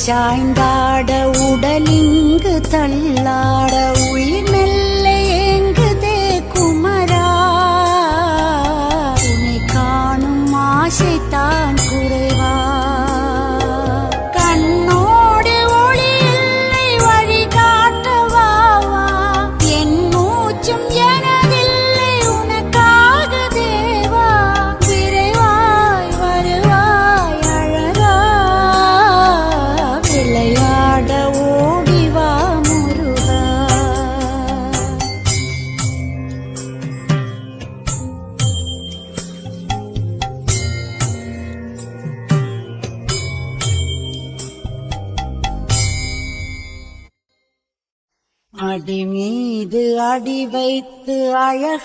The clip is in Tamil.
சாய்ந்தாட உடலிங்கு தள்ளாட உயிர் மெல்ல ஏங்குதே குமரா உன்னை காணும் ஆசைத்தான் குறைவா கண்ணோடு ஒளி இல்லை வழி காட்டவாவா என் மூச்சும் எனதில்லை உனக்காக தேவா விரைவாய் வருவாய் அழகா விளையாட ஓடிவா முருகா அடி மீது அடி வைத்து அழக